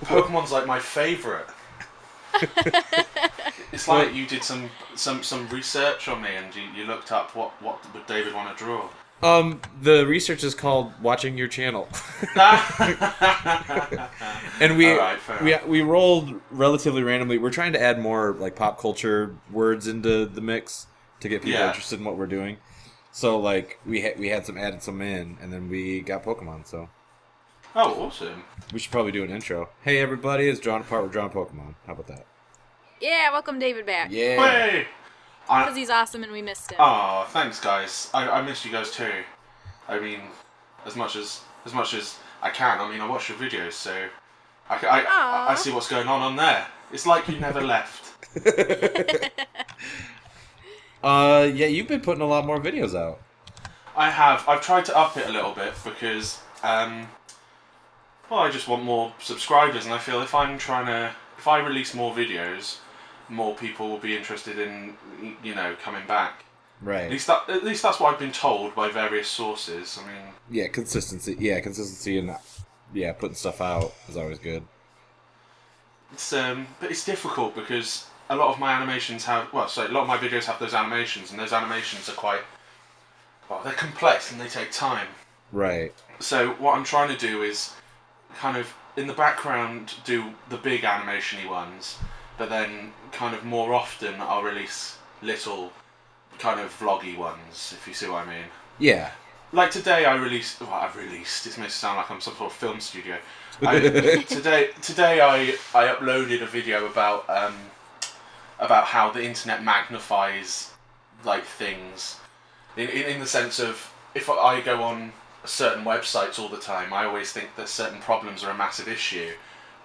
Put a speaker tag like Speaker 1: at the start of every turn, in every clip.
Speaker 1: Pokemon's like my favourite. It's like you did some research on me and you looked up what would David want to draw.
Speaker 2: The research is called watching your channel. And we rolled relatively randomly. We're trying to add more like pop culture words into the mix to get people interested in what we're doing. So like we added some in, and then we got Pokemon. So.
Speaker 1: Oh, awesome!
Speaker 2: We should probably do an intro. Hey everybody, it's Drawn Apart. We're drawing Pokemon. How about that?
Speaker 3: Yeah, welcome David back.
Speaker 2: Yeah.
Speaker 1: Hey!
Speaker 3: Because he's awesome and we missed him.
Speaker 1: Oh, thanks guys. I missed you guys too. I mean, as much as I can. I mean, I watch your videos, so I see what's going on there. It's like you never left.
Speaker 2: Yeah, you've been putting a lot more videos out.
Speaker 1: I have. I've tried to up it a little bit because, well, I just want more subscribers, and I feel if I release more videos, more people will be interested in, coming back.
Speaker 2: Right.
Speaker 1: At least that's what I've been told by various sources. I mean.
Speaker 2: Yeah, consistency. Yeah, consistency and putting stuff out is always good.
Speaker 1: It's but it's difficult because a lot of my animations have a lot of my videos have those animations, and those animations are they're complex and they take time.
Speaker 2: Right.
Speaker 1: So what I'm trying to do is kind of in the background do the big animation-y ones, but then kind of more often I'll release little kind of vloggy ones, if you see what I mean.
Speaker 2: Yeah.
Speaker 1: Like today I released. This makes it sound like I'm some sort of film studio. Today I uploaded a video about how the internet magnifies like things, in the sense of if I go on certain websites all the time, I always think that certain problems are a massive issue,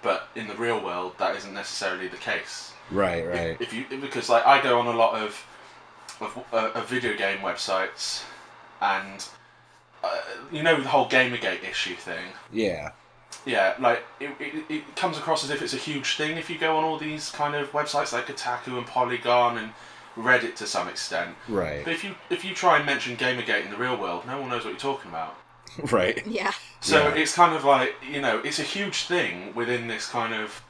Speaker 1: but in the real world that isn't necessarily the case.
Speaker 2: Right.
Speaker 1: Because like I go on a lot of video game websites, and the whole Gamergate issue thing.
Speaker 2: Yeah.
Speaker 1: Yeah, like it comes across as if it's a huge thing if you go on all these kind of websites like Kotaku and Polygon and Reddit to some extent.
Speaker 2: Right.
Speaker 1: But if you try and mention Gamergate in the real world, no one knows what you're talking about.
Speaker 2: Right.
Speaker 3: Yeah.
Speaker 1: So it's kind of like, it's a huge thing within this kind of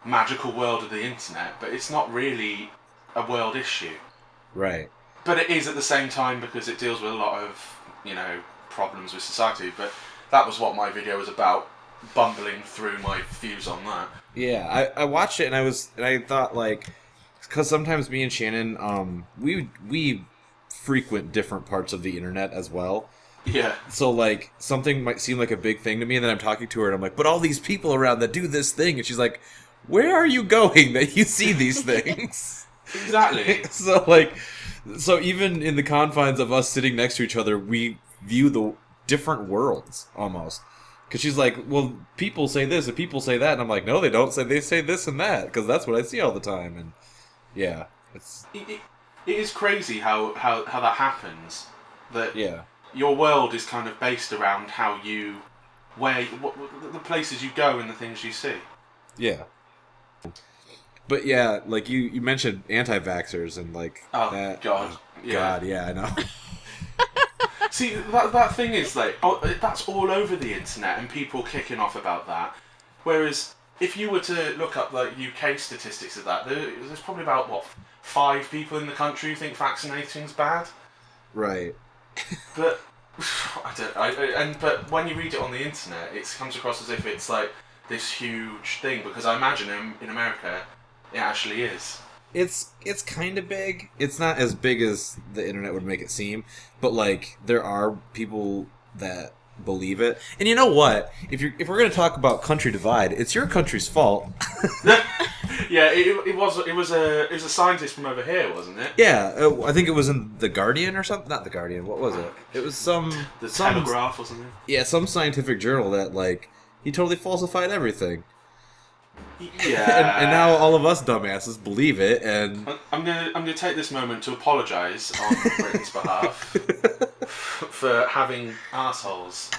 Speaker 1: magical world of the internet, but it's not really a world issue.
Speaker 2: Right.
Speaker 1: But it is at the same time because it deals with a lot of, problems with society. But that was what my video was about, bumbling through my views on that.
Speaker 2: Yeah, I watched it and I thought like, because sometimes me and Shannon, we frequent different parts of the internet as well.
Speaker 1: Yeah.
Speaker 2: So like something might seem like a big thing to me, and then I'm talking to her and I'm like, but all these people around that do this thing, and she's like, where are you going that you see these things?
Speaker 1: Exactly.
Speaker 2: So even in the confines of us sitting next to each other, we view the different worlds almost. Because she's like, well, people say this and people say that, and I'm like, no, they don't. They say this and that, because that's what I see all the time. And yeah,
Speaker 1: it is crazy how that happens. That
Speaker 2: yeah.
Speaker 1: Your world is kind of based around the places you go and the things you see.
Speaker 2: Yeah. But yeah, like you mentioned anti-vaxxers and like that.
Speaker 1: God.
Speaker 2: Oh, God, yeah, I know.
Speaker 1: See, that thing is like, that's all over the internet and people kicking off about that. Whereas if you were to look up like UK statistics of that, there's probably about 5 people in the country who think vaccinating's bad.
Speaker 2: Right.
Speaker 1: But but when you read it on the internet, it comes across as if it's like this huge thing, because I imagine in America it actually is.
Speaker 2: It's kind of big. It's not as big as the internet would make it seem, but like there are people that believe it. And you know what? If we're going to talk about country divide, it's your country's fault.
Speaker 1: Yeah, it was a scientist from over here, wasn't it?
Speaker 2: Yeah, I think it was in The Guardian or something. Not The Guardian. What was it? It was
Speaker 1: The Telegraph or something.
Speaker 2: Yeah, some scientific journal that like he totally falsified everything.
Speaker 1: Yeah.
Speaker 2: and now all of us dumbasses believe it, and
Speaker 1: I'm gonna take this moment to apologise on Britain's behalf for having assholes.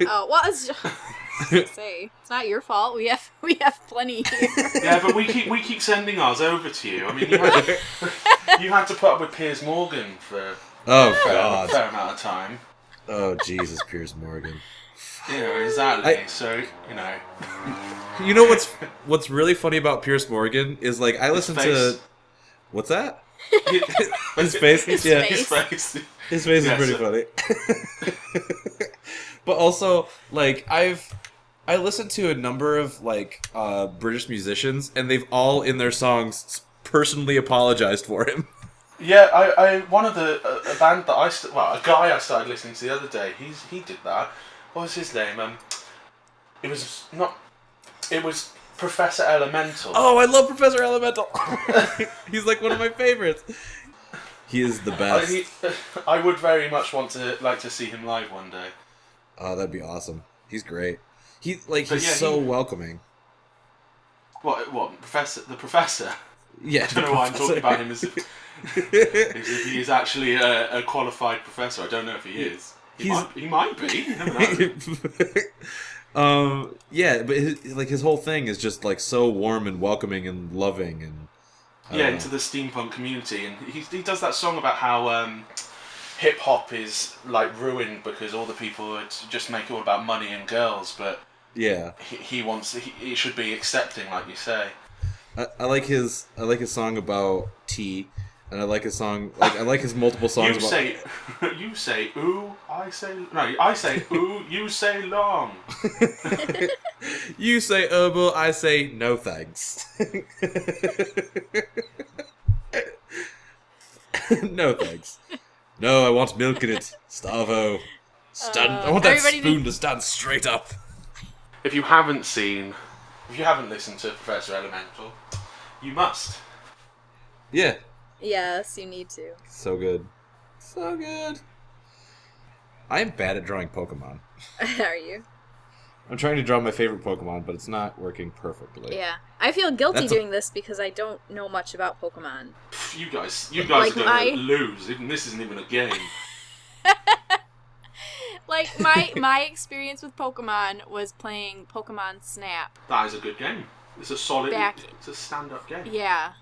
Speaker 3: Oh, well, say it's not your fault. We have plenty here.
Speaker 1: Yeah, but we keep sending ours over to you. I mean, you had to put up with Piers Morgan for
Speaker 2: God,
Speaker 1: a fair amount of time.
Speaker 2: Oh Jesus, Piers Morgan.
Speaker 1: Exactly. So,
Speaker 2: You know what's really funny about Pierce Morgan is like I listen to. What's that? His face.
Speaker 3: His
Speaker 2: Yeah.
Speaker 3: face.
Speaker 2: His face is pretty funny. But also, like, I listened to a number of, like, British musicians, and they've all, in their songs, personally apologized for him.
Speaker 1: Yeah, I one of the a band that a guy I started listening to the other day. He did that. What was his name? It was Professor Elemental.
Speaker 2: Oh, I love Professor Elemental. He's like one of my favorites. He is the best.
Speaker 1: I would very much like to see him live one day.
Speaker 2: Oh, that'd be awesome. He's great. He's so welcoming.
Speaker 1: What the professor?
Speaker 2: Yeah,
Speaker 1: I don't know why I'm talking about him as if he is actually a qualified professor. I don't know if he is. He might be. You never know.
Speaker 2: Yeah, but his whole thing is just like so warm and welcoming and loving and
Speaker 1: into the steampunk community, and he does that song about how hip hop is like ruined because all the people just make it all about money and girls, but
Speaker 2: yeah,
Speaker 1: he should be accepting, like you say.
Speaker 2: I like his song about tea. And I like his song, I like his multiple songs
Speaker 1: you say ooh, I say ooh, you say long.
Speaker 2: You say herbal, I say no thanks. No thanks. No, I want milk in it. Starvo. I want that spoon to stand straight up.
Speaker 1: If you haven't listened to Professor Elemental, you must.
Speaker 2: Yeah.
Speaker 3: Yes, you need to.
Speaker 2: So good. So good. I am bad at drawing Pokemon.
Speaker 3: Are you?
Speaker 2: I'm trying to draw my favorite Pokemon, but it's not working perfectly.
Speaker 3: Yeah. I feel guilty doing this because I don't know much about Pokemon.
Speaker 1: You guys like are going to lose. This isn't even a game.
Speaker 3: Like, my experience with Pokemon was playing Pokemon Snap.
Speaker 1: That is a good game. It's a solid... It's a stand-up game.
Speaker 3: Yeah.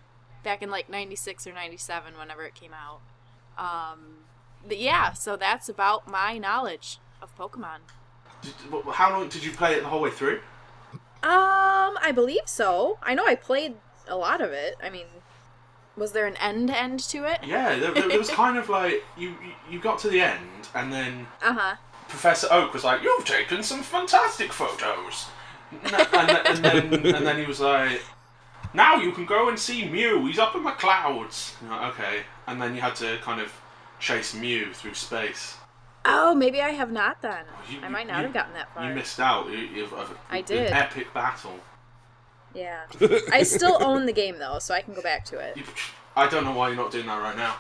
Speaker 3: Back in, like, 96 or 97, whenever it came out. But yeah, so that's about my knowledge of Pokemon.
Speaker 1: How long did you play it the whole way through?
Speaker 3: I believe so. I know I played a lot of it. I mean, was there an end to it?
Speaker 1: Yeah, there was kind of like, you got to the end, and then Professor Oak was like, "You've taken some fantastic photos." And then he was like, "Now you can go and see Mew. He's up in the clouds." You're like, okay. And then you had to kind of chase Mew through space.
Speaker 3: Oh, maybe I have not then. I might not have gotten that far.
Speaker 1: You missed out.
Speaker 3: I did.
Speaker 1: An epic battle.
Speaker 3: Yeah. I still own the game though, so I can go back to it.
Speaker 1: I don't know why you're not doing that right now.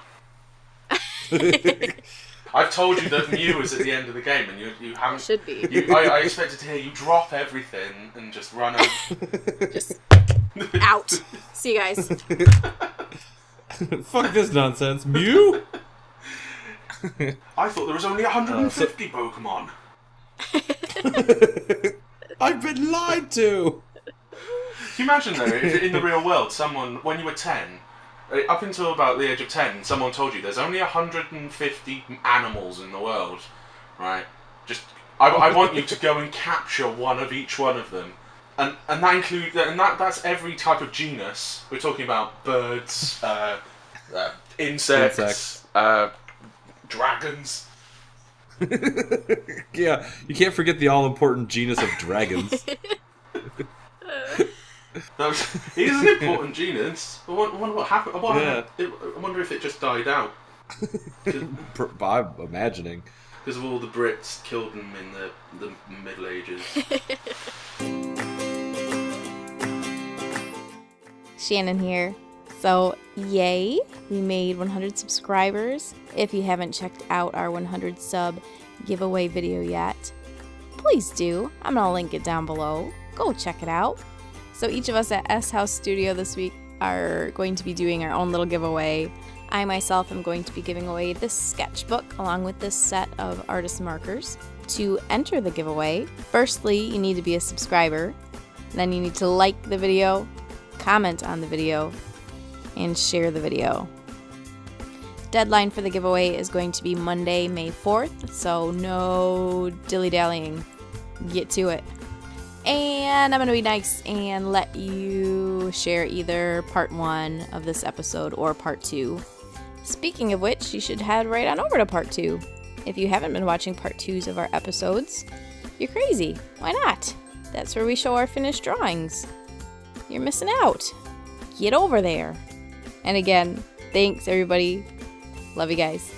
Speaker 1: I've told you that Mew is at the end of the game, and you haven't.
Speaker 3: It should be.
Speaker 1: I expected to hear you drop everything and just run over.
Speaker 3: Just out. See you guys.
Speaker 2: Fuck this nonsense, Mew.
Speaker 1: I thought there was only 150 Pokemon.
Speaker 2: I've been lied to.
Speaker 1: Can you imagine though, if in the real world, someone when you were 10. Up until about the age of 10, someone told you there's only 150 animals in the world, right? Just, I want you to go and capture one of each one of them, and that's every type of genus. We're talking about birds, insects. Dragons.
Speaker 2: Yeah, you can't forget the all-important genus of dragons.
Speaker 1: It is an important genus. I wonder what happened. I wonder if it just died out.
Speaker 2: I'm imagining.
Speaker 1: Because of all the Brits killed them in the Middle Ages.
Speaker 4: Shannon here. So, yay, we made 100 subscribers. If you haven't checked out our 100 sub giveaway video yet, please do. I'm going to link it down below. Go check it out. So each of us at S.HouseStudio this week are going to be doing our own little giveaway. I myself am going to be giving away this sketchbook along with this set of artist markers. To enter the giveaway, firstly, you need to be a subscriber. Then you need to like the video, comment on the video, and share the video. Deadline for the giveaway is going to be Monday, May 4th, so no dilly-dallying. get to it. And I'm going to be nice and let you share either part 1 of this episode or part 2. Speaking of which, you should head right on over to part 2. If you haven't been watching part 2s of our episodes, you're crazy. Why not? That's where we show our finished drawings. You're missing out. Get over there. And again, thanks everybody. Love you guys.